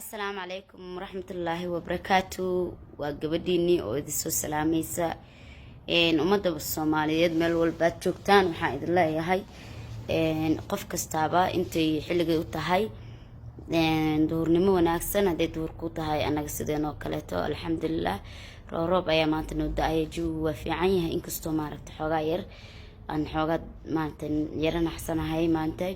السلام عليكم ورحمة الله وبركاته وقبديني ودسو سلاميسا ummadda Soomaaliyeed meel walba aad joogtaan waxaan idin leeyahay qof kastaaba intay xilliga u tahay duhurnimo wanaagsan haday duhur ku tahay anaga sideen oo kaleeto alxamdulillah roob ayaa maanta noo da'ay jawigu waa fiican yahay inkastoo maaragtay xoogaa yar aan xoogaa maanta yara naxsanahay maanta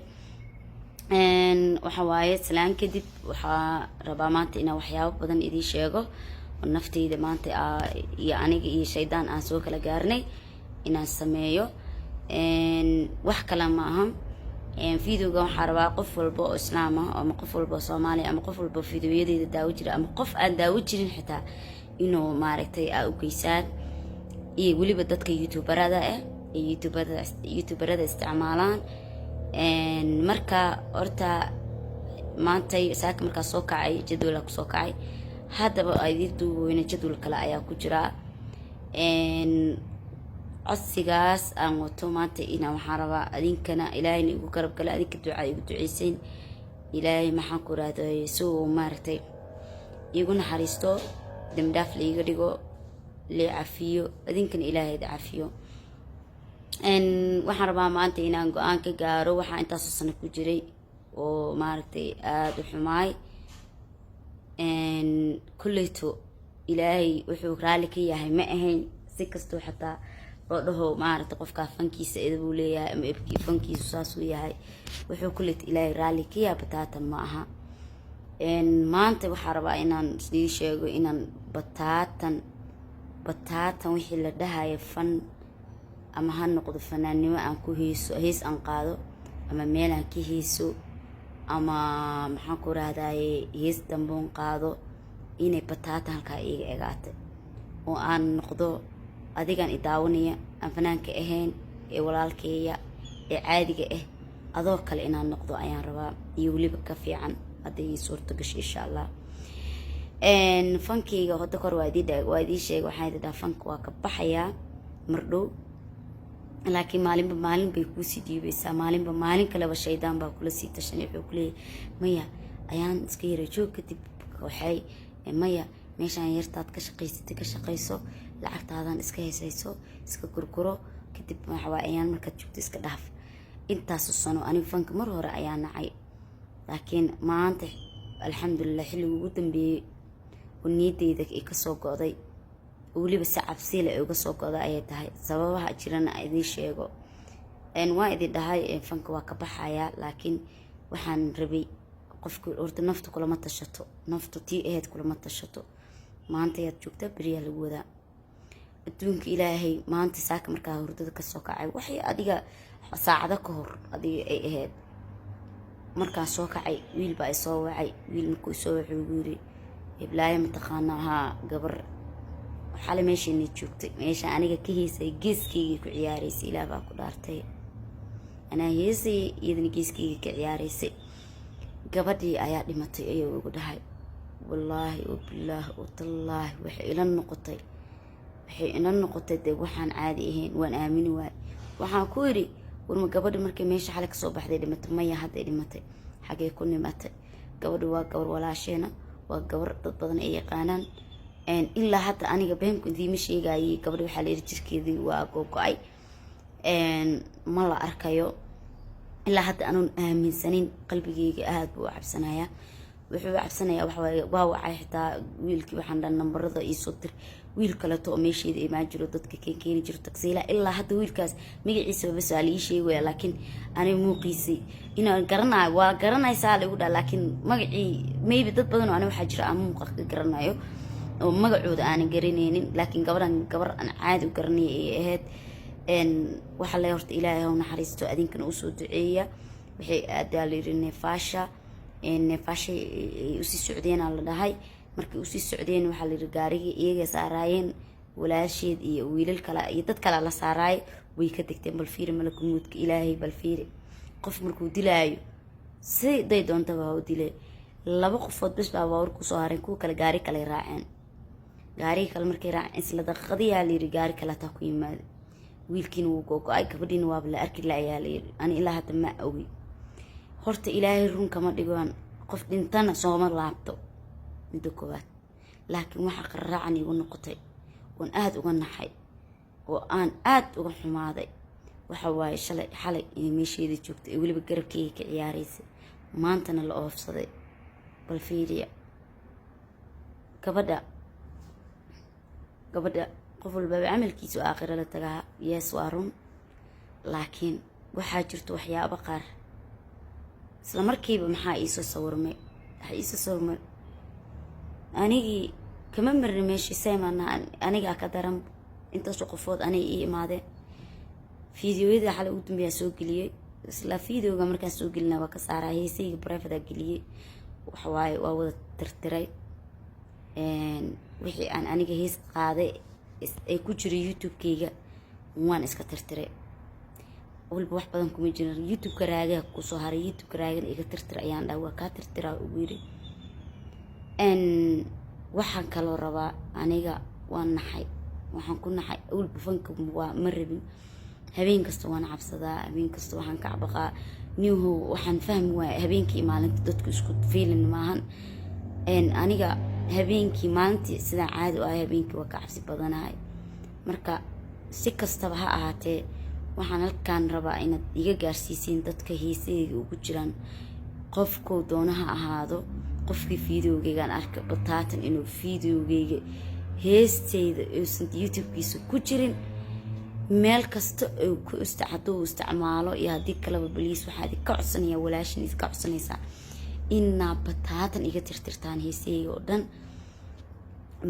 waxa waaye salaan kadib waxaa rabaa maanta inaan waxyaabo badan idin sheego naftayda maanta iyo aniga iyo shaydaan aan soo kala gaarnay inaan sameeyo wax kale ma aha videoga waxaa rabaa qof walba oo islaam ah ama qof walba oo Soomaali ama qof walba videoyadeeda daawo jira ama qof aan daawo jirin xitaa inuu maaragtay u geysaan iyo waliba dadka youtuberada ah youtuberada isticmaalaan marka horta maanta saaka marka soo kacay jadwalka ku soo kacay haddaba aydiidu weyna jadwal kale ayaa ku jira codsigaas aan wato maanta inaan waxaan rabaa adinkana ilaahayna igu garab gala adinka ducaa igu duceysan ilaahay maxaan ku raadayay soo maartay igu naxariisto damdaaf liiga dhigo lee cafiyo adinkana ilaahay cafiyo waxaan rabaa maanta inaan go'aan ka gaaro waxaa intaas sano ku jiray oo maartay aad u xumaay kulleeto ilaahay wuxuu raali ka yahay ma ahayn si kastoo xataa loo dhaho maaragtay qofka fankiisa idabuu leeyahay ama ibkii fankiisu saasuu yahay wuxuu kulleeto ilaahay raali ka yahay bataatan ma aha maanta waxaa rabaa inaan sidii sheego inaan bataatan wixii la dhahayo fan ama ha noqdo fanaannimo aan ku hees aan qaado ama meel aan ka heeso ama maxaan ku raadaaye hees damboon qaado inay bataata halkaa iiga egaatay oo aan noqdo adigan i daawanaya aan fanaanka ahayn ee walaalkeeya ee caadiga ah adoo kale inaan noqdo ayaan rabaa iyo weliba ka fiican hadday suurto gasho insha allah fankeyga hadda kor waa idii sheegay waxaan idin dhahaa fanka waa ka baxayaa mardhow laakiin maalinba maalin bay ku sii dhiibaysaa maalinba maalin kaleba shaydaan baa kula sii tashanay wuxuu ku leeyahay maya ayaan iska yara joog kadib waxay maya meeshaan yartaad ka shaqayso lacagtaadan iska heesayso iska gurguro kadib waxa waa ayaan markaad joogto iska dhaaf intaas sano aniga fanka mar hore ayaa nacay laakiin maanta alxamdulillah xilliga ugu dambeeyay oo niyadeyda ay ka soo go'day waliba si cabsi leh uga soo go'day ayay tahay sababaha jirana idin sheego waa idin dhahay fanka waa ka baxaya laakiin waxaan rabay qofku horta naftu kula ma tashato naftu tii ahayd kula ma tashato maanta yaad joogtaa bariya lagu wadaa adduunka ilaahay maanta saaka markaa hurdada ka soo kacay waxay adiga saacado ka hor adiga ay ahayd markaa soo kacay wiil baa soo wacay wiil markuu soo wuxuu yiri iblaayo mataqaanaa haa gabar xalay meeshii joogtay meesha aniga ka heesay geeskeyga ku ciyaaraysay ilaa baa ku dhaartay anaa heesay iyadana geeskeyga ka ciyaaraysay gabadhii ayaa dhimatay ayuu ugu dhahay wallaahi wabillaahi watallaahi waxay ila noqotay dee waxaan caadi ahayn waan aamini waay waxaan ku yidhi warma gabadhi markay meesha xalay kasoo baxday dhimatay maya hadday dhimatay xagee ku nimatay gabadhi waa gabar walaasheena waa gabar dad badan ay yaqaanaan ilaa hadda aniga beenku idiima sheegayay gabadhi waxaa la yidhi jirkeedii waa gogo'ay ma la arkayo ilaa hadda anuun aaminsanin qalbigeyga aad buu u cabsanayaa wuxuu u cabsanayaa waa wacay xitaa wiilkii waxaan dhan nambarada iisoo dir wiil kaleto oo meesheeda imaan jiro dadka keeni jiro tagsiila ilaa hadda wiilkaas magaciisa bas waa lii sheegaya laakiin aniga muuqiisii inaan garanayo waa garanaysaa lagu dhaha laakiin magacii maybe dad badan oo aniga waxaa jira aan muuqa ka garanayo oo magacooda aanan garanaynin laakiin gabar aan caadi u garanay ay ahayd waxa la horta ilaahay ha naxariisto adinkana u soo duceeya waxay aadaa la yiri neefasha u sii socdeen la dhahay markii u sii socdeen waxa la yiri gaariga iyaga saaraayeen walaasheed iyo wiilal kale iyo dad kale la saaraay way ka degteen bal fiiri malakumudka ilaahay bal fiiri qof markuu dilaayo si day doontaba u dilay laba qofood bas baa war ku soo hareen ku kale gaari kale raaceen gaariga kale markay raaceen isla daqiiqadii yaa la yiri gaari kale taa ku yimaado wiilkiina wuu gogo'ay gabadhiina waa la arki laayaa la yiri ani ilaa hadda ma ogi horta ilaahay run kama dhigaan qof dhintana sooma laabto midda koowaad laakiin waxaa qarraacan igu noqotay oon aad uga naxay oo aan aad uga xumaaday waxa waaye xalay inay meesheeda joogtay ee weliba garabkeyga ka ciyaaraysay maantana la oofsaday bal fiiriya gabadha qof walbaba camalkiisu aakhiro la tagaa yees waa run laakiin waxaa jirto waxyaabo qaar isla markiiba maxaa iisoo sawirmay anigii kama marni meeshii saymaana anigaa ka daran intaasoo qofood aniga ii imaadeen fiidiyoyada xalay ugu dambeeyaa soo geliyey isla fiidiyooga markaan soo gelina waa ka saaraa heesayga barefada geliyey waxawaaye waa wada tirtiray wixii aan aniga hees qaaday ay ku jira youtube-kayga waan iska tirtiray waliba wax badan kuma jirin youtube-ka raagaha kusoo haray youtube-ka raagana iga tirtira ayaan dhaha waa kaa tirtiraa ugu yiri waxaan kaloo rabaa aniga waan naxay waxaan ku naxay awalba fanka waa ma rabin habeen kasta waan cabsadaa habeen kasta waxaan ka cabaqaa niyahow waxaan fahmi waaya habeenkii maalinta dadku isku fiilin maahan aniga habeenkii maalintii sidaan caadi u ahay habeenkii waa ka cabsi badanahay marka si kastaba ha ahaatee waxaan halkaan rabaa inaad iga gaarsiisiin dadka heesayga ugu jiraan qofkuu doona ha ahaado qofkii fiidiyogeygaan arka bataatan inuu fiidiyogeyga heesteyda uusan youtube-kiisa ku jirin meel kasta hadduu isticmaalo iyo haddii kaleba baliis waxaa idinka codsanayaa walaashin idinka codsanaysaa inaa bataatan iga tirtirtaan heesayga oo dhan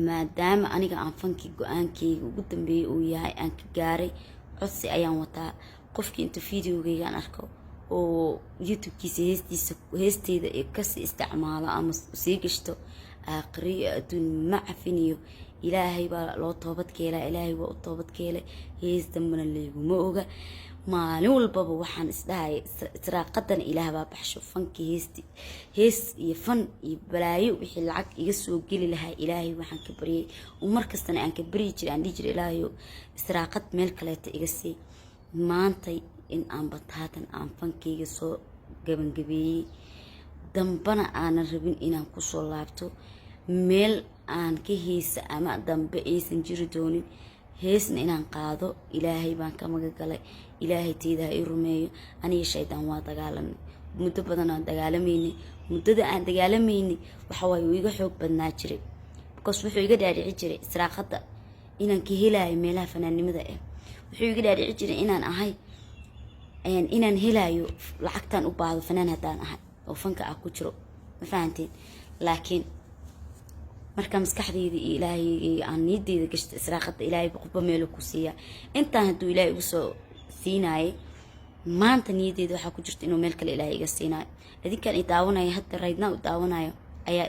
maadaama aniga aan fankii go-aankeyga ugu dambeeyay uu yahay aan ka gaaray codsi ayaan wataa qofkii inta fiidiyogeygaan arko oo youtube-kiisa heesteyda kasii isticmaalo ama sii gashto aakhiriyo adduun ma cafiniyo ilaahay baa loo toobadkeelaa ilaahay waa u toobadkeelay hees dambana layguma oga maalin walbaba waxaan isdhahaya israaqadana ilaah baa baxsho fankii hees iyo fan iyo balaayo wixii lacag iga soo geli lahaa ilaahay waxaan ka baryay markastana aan ka baryi jiray aan dhihi jiray ilaahayo israaqad meel kaleeta iga sii maantay in aan bataatan aan fankayga soo gabangabeeyey dambana aanan rabin inaan kusoo laabto meel aan ka heesa ama dambe aysan jiri doonin heesna inaan qaado ilaahay baan ka magagalay ilaahay teydaha ii rumeeyo aniga shaydaan waa dagaalanay muddo badan aan dagaalameynay muddada aan dagaalameynay waxawaaye uu iga xoog badnaa jiray because wuxuu iga dhaadhici jiray israaqada inaan ka helayo meelaha fanaannimada ah wuxuu iga dhaadhici jiray inaan ahay inaan helayo lacagtaan u baahdo fanaan haddaan ahay oo fanka ah ku jiro ma fahanteen laakiin marka maskaxdeyda iyo ilaahayga aan niyadeyda gashta israaqada ilaahay qofba meel ku siiya intaan hadduu ilaahay ugu soo siinaayay maanta niyadeyda waxaa ku jirta inuu meel kale ilaahay iga siinaayo idinkaan i daawanayo hadda raydnaa u daawanayo ayaa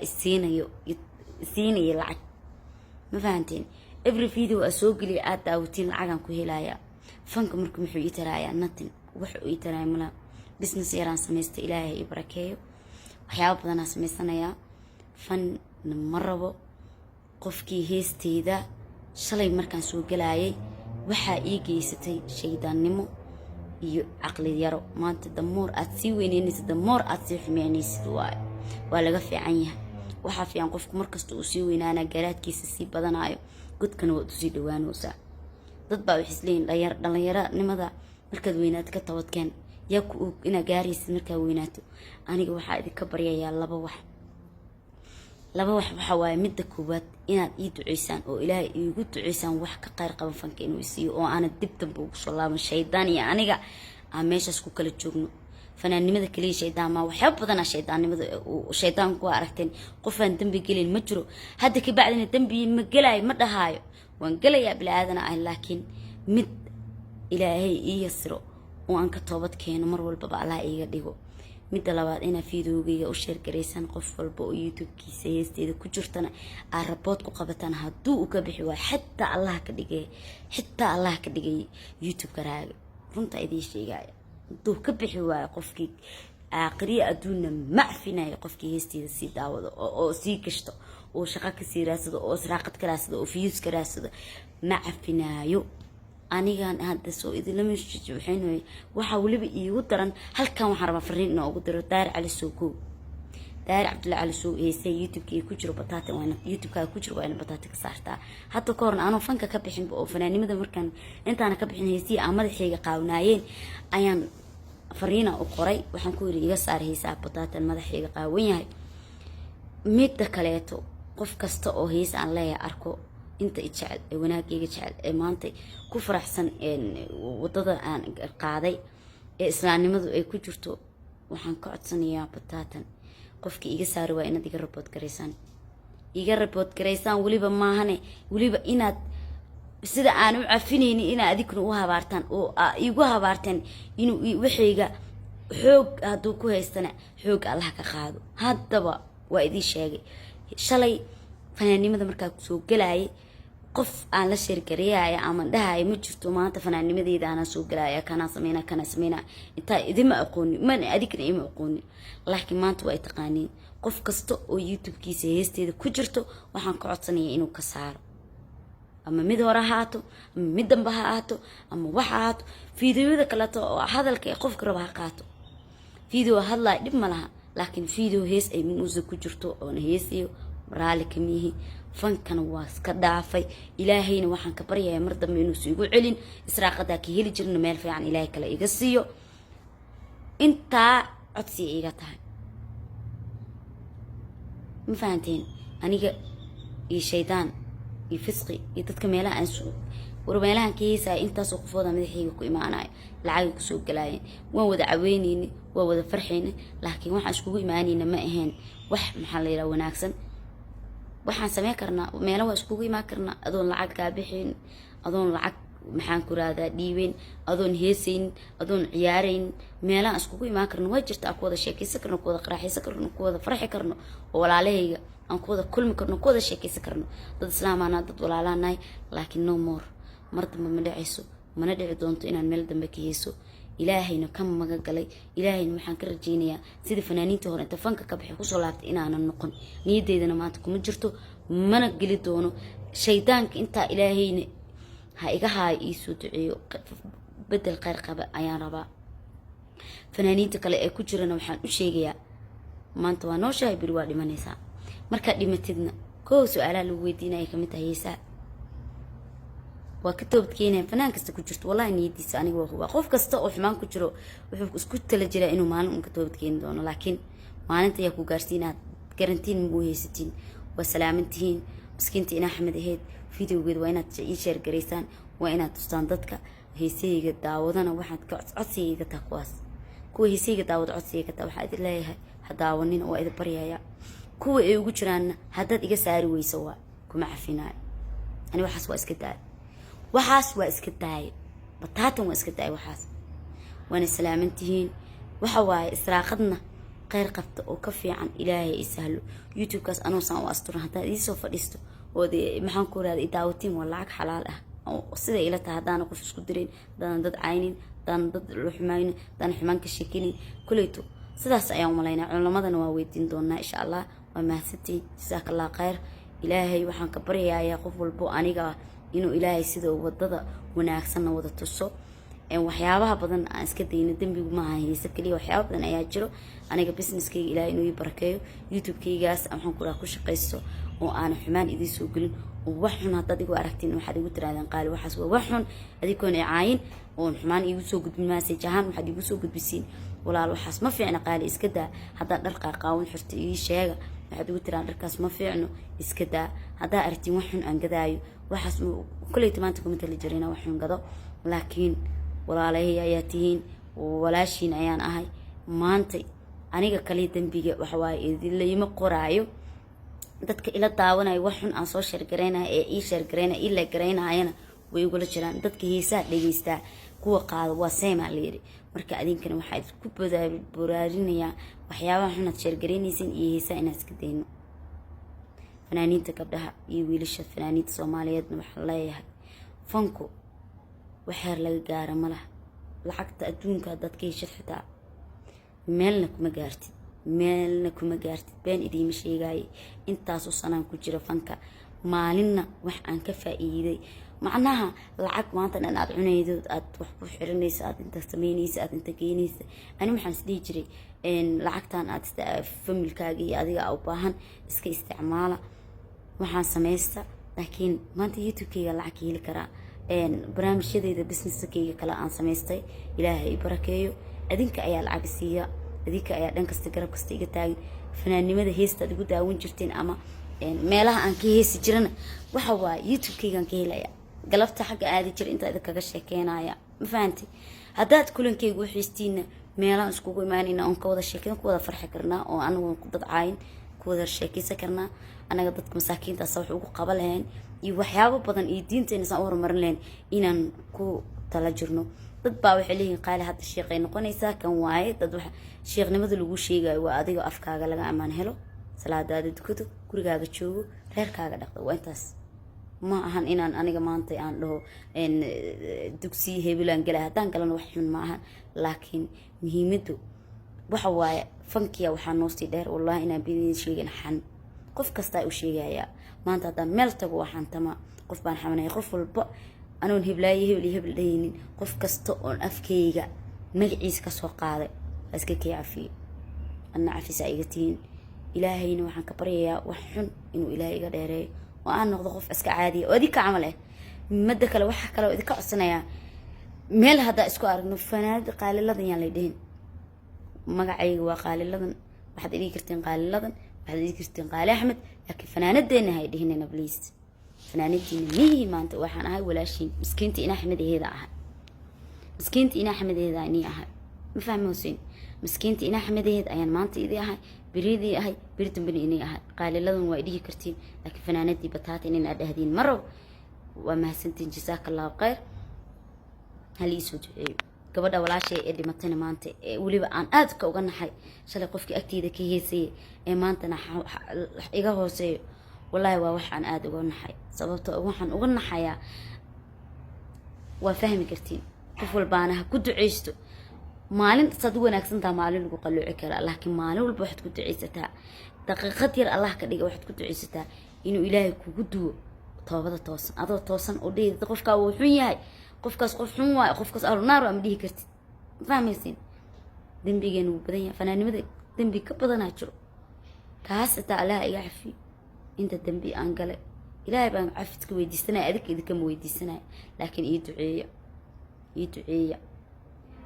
isiinaya lacag ma fahanteen every video aa soo geliya aad daawatiin lacagaan ku helayaa fanka marka muxuu ii taraayaa nothing wuxuu ii taraaya mala business yaraan samaystay ilaahay ii barakeeyo waxyaaba badanaa samaysanayaa fan ma rabo qofkii heesteyda shalay markaan soo galayay waxaa ii geysatay shaydaannimo iyo caqli yaro maanta damoor aad sii weyneynaysid damoor aad sii xumeynaysid waa laga fiican yahay waxaa fiican qofku markasta uu sii weynaana garaadkiisa sii badanayo godkana waad usii dhawaanaysaa dad baa waxay isleeyihin dhalinyaranimada markaad weynaato ka tabadkeen yaa ku og inaad gaaraysid markaad weynaato aniga waxaa idinka baryayaa laba wax waxaa waaye midda koowaad inaad ii duceysaan oo ilaahay iigu duceysaan wax ka qayr qaban fanka inuu isiiyo oo aanad dib dambe ugu soo laaban shaydaan iyo aniga aan meeshaas ku kala joogno fanaannimada kaliya shaydaan maa waxyaaba badanaa shaydaannimada shaydaanku waa aragteen qofaan dambi gelin ma jiro hadda ka bacdina dambi ma gelaayo ma dhahaayo waan gelayaa bilaaadana ah laakiin mid ilaahay ii yasiro oo aan ka toobad keeno mar walbaba allah iiga dhigo midda labaad inaa fiidiyogeyga u sheergaraysaan qof walba oo youtube-kiisa heesteeda ku jirtana aa rabood ku qabataan hadduu u ka bixi waayo xitaa allah ka dhigay youtube-ka raaga runtaa idiin sheegaya hadduu ka bixi waayo qofkii aakhiriya adduunna macfinaya qofkii heesteeda sii daawado oo sii gashto oo shaqo kasii raadsado oo israaqad ka raadsado oo fiyuus ka raadsado ma cafinaayo anigaan hadda soo idinlama waxaynoy waxaa weliba iigu daran halkan waxaan rabaa fariin inoo ugu diro daar cali soo koow daahir cabdulla cali soo heysay youtube-kii ku jiro bataata waana youtube-ka ku jiro waana bataata ka saartaa hadda ka horna aanoo fanka ka bixin oo fanaanimada markaan intaana ka bixin heysii aan madaxayga qaawnaayeen ayaan fariina u qoray waxaan ku yiri iga saar heysaa bataatan madaxayga qaawan yahay midda kaleeto qof kasta oo heys aan leeyahay arko inta jecel ee wanaagayga jecel ee maanta ku faraxsan wadada aan qaaday ee islaamnimadu ay ku jirto waxaan ka codsanayaa bataatan qofkii iga saari waa inaad iga report gareysaan waliba maahane waliba inaad sida aan u cafinaynin inaad adikuna u habaartaan oo igu habaartaan inuu waxayga xoog hadduu ku haystana xoog Allah ka qaado haddaba waa idin sheegay shalay fanaanimada markaa soo galaayay qof aan la sheergareeyay ama dhahay ma jirto maanta fanaanimadeeda aan soo galaaya kana sameeyna inta idima aqooni man adikna ima aqooni laakiin maanta way taqaaniin qof kasta oo youtube-kiisa heesteeda ku jirto waxaan ka codsanayaa inuu ka saaro ama mid hore haato ama mid dambe haato ama waxa haato fiidiyoda kale oo hadalka qofka raba ha qaato fiidiyo hadlay dib malaha laakiin fiidiyo hees ay muusiga ku jirto oo heesiyo raali kamihi fankana waa iska dhaafay ilaahayna waxaan ka baryayaa mar dambe inuu igu celin israaqada ka heli jirno meel fiican ilaahay kale iga siiyo inta codsi iga tahay ma fahanteen aniga iyo shaydaan iyo fisqi iyo dadka meelaha aan soo warmeelahan kiisa intaas oo qofooda madaxayga ku imaanayo lacag ku soo galaayeen waan wada caweynayni waa wada farxayni laakiin waxaan iskugu imaanayna ma ahayn wax maxaa la yiraahdaa wanaagsan waxaan sameyn karnaa meelaha iskugu imaan karnaa adoon lacag ka bixin adoon lacag maxaan ku raadaa dhiibeen adoon heesayn adoon ciyaarayn meelaha iskugu imaan karnaa way jirtaa ku wada sheekaysan karnaa ku wada qaraaxaysan karnaa ku wada farxi karnaa oo walaalahayga aan ku wada kulmi karnaa ku wada sheekaysan karnaa dad islaamana dad walaalaanahay laakiin no more mar dambe ma dhacayso mana dhici doonto inaan meel dambe ka heeso ilaahayna ka maga galay ilaahayna waxaan ka rajaynayaa sida fanaaniinta hore inta fanka ka bixi ku soo laabtay inaanan noqon niyadeedana maanta kuma jirto mana geli doono shaydaanka inta ilaahayna ha iga haay ii soo duceeyo bedel khayr qaba ayaan rabaa fanaaniinta kale ee ku jirana waxaan u sheegayaa maanta waa noo shahay biri waa dhimanaysaa marka dhimatidna koo su'aalaha lagu weydiinaya kamid tahay heesaa waa ka toobadkeenay fanaan kasta ku jirto wallahi niyadiisa aniga waa qof kasta oo xumaan ku jiro wuxuu isku tala jiraa inuu maalin un ka toobadkeen doono laakiin maalinta yaa ku gaarsiinaad garantiin muu haysatiin waa salaamantihiin miskiinta ina Axmed aheed fiidiyowgeeda waa inaad ii share gareysaan waa inaad tustaan dadka heesayga daawadana waxaad ka codsiga taa kuwa heesayga daawada codsiga taa waxa idin leeyahay ha daawanin oo idin baryaaya kuwa ay ugu jiraan haddaad iga saari weyso waa kuma cafinaayo ani waxaas waa iska daay bataatan waa iska daay waxaas waana salaamantihiin waxa waaye israaqadna khayr qabta oo ka fiican ilaahay isahlo youtube-kaas anoo saan u asturan haddaad ii soo fadhiisto oo maxaan ku raadiyay daawatiin waa lacag xalaal ah oo sida ila tahay haddaana qof isku dirin haddaan dad caynin haddaan dad luxmaynin haddaan xumaan ka sheekinin kuleyto sidaas ayaan umalaynaa culamadana waa weydiin doonaa insha allah waa mahadsantiin jazakallah khayr ilaahay waxaan ka baryayaa qof walbo aniga inuu ilaahay sida wadada wanaagsan wada tuso waxyaabaha badan aan iska dayno dambigu ma aha heesa kaliya waxyaabo badan ayaa jiro aniga businesskayga ilaahay inuu ii barakeeyo youtube-kaygaas waxaan ku shaqaysto oo aan xumaan idin soo gelin oo wax xun haddaad igu aragtiin waxaad igu tiraadaan qaali waxaas waa wax xun adikoon caayin oo xumaan igu soo gudbin message ahaan waxaad igu soo gudbisiin walaal waxaas ma fiicna qaali iska daa haddaad dhar qaaqaawan xirto ii sheega waxaad igu tiraan dharkaas ma fiicno iska daa haddaa aragtiin wax xun aan gadaayo waxaas kuleyta maanta kuma tali jirina wax xun gado laakiin walaalahay ayaa tihiin walaashiin ayaan ahay maanta aniga kale dambiga waxa waaye idinlayma qoraayo dadka ila daawanayo wax xun aan soo sheergareynaa ee ii sheergareynaa ila gareynayana way ugu la jiraan dadka heesaa dhageystaa kuwa qaado waa seema leeri marka adinkana waxa isku boraarinayaa waxyaabaha xun aad sheergareynaysan iyo heesaa inaad iska dayno fanaaniinta gabdhaha iyo wiilasha fanaaniinta Soomaaliyeedna waxa leeyahay fanku waxaar laga gaara malaha lacagta adduunka dadka heshid xitaa meelna kuma gaartid been idiima sheegay intaas oo sanaan ku jira fanka maalinna wax aan ka faa'iiday macnaha lacag maanta dhan aad cunaydo aad wax ku xiranaysa aad inta sameynaysa aad inta geynaysa ani waxaan isdhihi jiray lacagtan aad familkaaga iyo adiga u baahan iska isticmaala waxaan samaysta laakiin maanta youtube-kayga lacag ka heli karaa barnaamijyadeeda businesskayga kale aan samaystay ilaahay barakeeyo adinka ayaa lacag siiya adinka ayaa dhan kasta garab kasta iga taagan fanaannimada heesta aad igu daawan jirteen ama meelaha aan ka heesi jirana waxa waaye youtube-kaygaan ka helaya galabta xagga aadi jira inta idin kaga sheekeynaya ma fahanti haddaad kulankaygu xiistiina meelaha iskugu imaanayna oon ka wada sheekeyn ku wada farxi karnaa oo anagu ku dad caayin ku wada sheekeysan karnaa anaga dadka masaakiintaas wax ugu qaba lahayn iyo waxyaabo badan iyo diinteena saan u horumarin lahayn inaan ku tala jirno dad baa waxay leeyihiin qaali hadda sheeqay noqonaysaa kan waaye dad wax sheeqnimada lagu sheegayo waa adiga afkaaga laga amaan helo salaadaada dukado gurigaaga joogo reerkaaga dhaqdo waa intaas ma ahan inaan aniga maanta aan dhaho dugsi hebelaan galay haddaan galana wax xun ma ahan laakiin muhiimadu waxa waaye fankiya waxaa noostii dheer wallahi inaan bidin sheegin xan qof kasta u sheegaya maanta haddaan meel tago waxaan tama qof baan xamanaya qof walba anoon heblaaye hebel dhaynin qof kasta oon afkayga magaciisa ka soo qaaday iska kay cafiyo anna cafisa iga tihiin ilaahayna waxaan ka baryayaa wax xun inuu ilaahay iga dheereeyo oo aan noqdo qof iska caadiya oo idinka camal ah mada kale waxa kale oo idinka codsanayaa meel haddaa isku aragno fanaanada qaaliladan yaan lay dhihin magacayga waa qaaliladan waxaad idhigi kartiin qaaliladan waxaad idhigi kartiin qaali axmed laakiin fanaanadeena hay dhihinayna bliis fanaanadiina miyihi maanta waxaan ahay walaashiin miskiinta ina axmedaheeda ahay miskiinta ina axmedaheeda inii ahay ma fahmi huseen miskiinta ina axmedaheeda ayaan maanta idii ahay biridii ahay biri dambena inii ahay qaaliladan waa idhigi kartiin laakiin fanaanadii bataata inay dhahdiin marow waa mahadsantiin jazaaka allahu khayr hal ii soo duceeyo gabadha walaashay ee dhimatayna maanta ee weliba aan aad ka uga naxay shalay qofkii agteeda ka heesayay ee maantana iga hooseeyo wallaahi waa waxaan aad uga naxay sababtoo waxaan uga naxayaa waa fahmi kartiin qof walbaana ha ku duceysto maalin saad u wanaagsantaa maalin lagu qalooci karaa laakiin maalin walba waxaad ku duceysataa daqiiqad yar allah ka dhiga waxaad ku duceysataa inuu ilaahay kugu duwo toobada toosan adoo toosan oo dheedid qofkaa wuu xun yahay qofkaas qof xun waayo qofkaas ahlunaar waa ma dhihi kartid ma fahmaysin dembigeena wuu badan yahay fanaanimada dembi ka badanaa jiro kaas xitaa allaha iga cafiyo inta dembi aan galay ilaahay baan cafidka weydiisanaya adinka idinkama weydiisanaya laakiin ii duceeya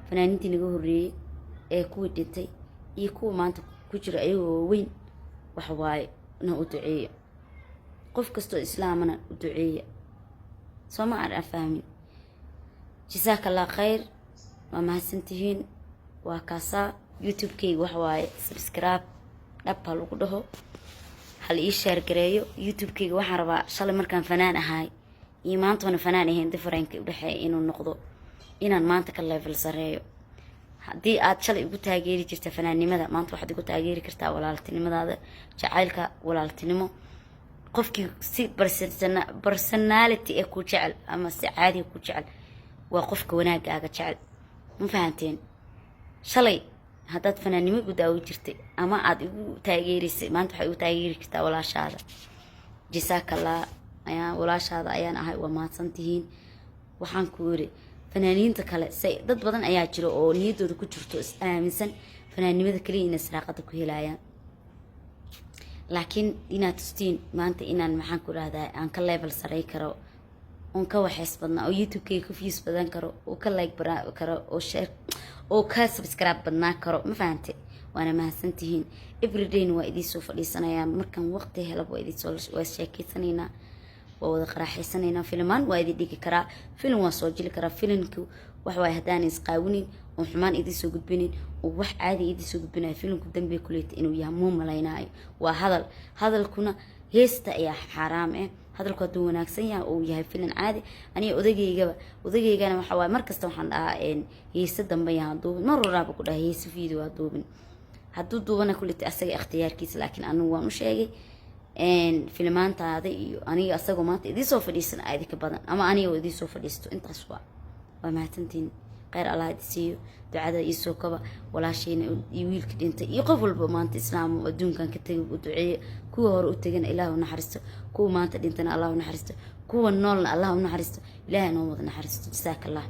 fanaaniintii naga horreeyey ee kuwii dhintay iyo kuwa maanta ku jira ayagoo waaweyn waxa waaye na u duceeya qof kastoo islaamana u duceeya soo ma aan fahmin jazaaka allah khayr waa mahadsantihiin waa kaasaa youtube-kayga waxa waaye subscribe dhab ha lagu dhaho hal ii sheer gareeyo youtube-kayga waxaan rabaa shalay markaan fanaan ahay iyo maantoona fanaan ahayn differenka u dhexeeya inuu noqdo inaan maanta ka level sareeyo haddii aad shalay igu taageeri jirta fanaannimada maanta waxaad igu taageeri kartaa walaaltinimadaada jacaylka walaaltinimo qofkii si personality ee ku jecel ama si caadi ku jecel waa qofka wanaagaaga jecel ma fahanteen shalay haddaad fanaannimo igu daawo jirtay ama aad igu taageerisay maanta waxay igu taageeri kartaa walaashaada jazakallah walaashaada ayaan ahay waa mahadsantihiin waxaan ku yiri fanaaniinta kale say dad badan ayaa jira oo niyadooda ku jirto is aaminsan fanaannimada kaliya inay saraaqada ku helayaan laakiin inaad tustiin maanta inaan maxaan ku rahdaa aan ka level saray karo oon ka waxays badnaa oo youtube-kayga ka views badan karo oo ka like karo oo share oo ka subscribe badnaa karo ma fahante waana mahadsantihiin everydayna waa idiin soo fadhiisanayaan markaan waqti helaba waa idiin soo waa sheekeysanaynaa waa wada qaraxaysanaynaa filmaan waa idin dhigi karaa filim waa soo jili karaa filimku wax waay haddaan isqaawinin oo xumaan idiin soo gudbinin oo wax caadi idiin soo gudbinayo filimku dambe kuleeta inuu yahay muu malaynaayo waa hadalkuna heesta ayaa xaaraam ah hadalku hadduu wanaagsan yahay oo yahay filim caadi aniga odageygana waxa waaye markasta waxaan dhahaa heesta dambe yahan duubin mar waraaba ku dhahay heesta video waa duubin hadduu duubana kuleeta asaga ikhtiyaarkiisa laakiin anigu waan u sheegay filmaantaada iyo aniga asagoo maanta idiin soo fadhiisan idinka badan ama aniga oo idiin soo fadhiisto intaas waa mahadsantiin khayr allah idisiiyo ducada iisoo kaba walaashayna iyo wiilka dhintay iyo qof walba maanta islaam oo adduunkan ka tegay u duceeyo kuwa hore u tegana ilaahu naxariisto kuwa maanta dhintana allahu naxariisto kuwa noolna allahu naxariisto ilaahay noo wada naxariisto jazaaka allah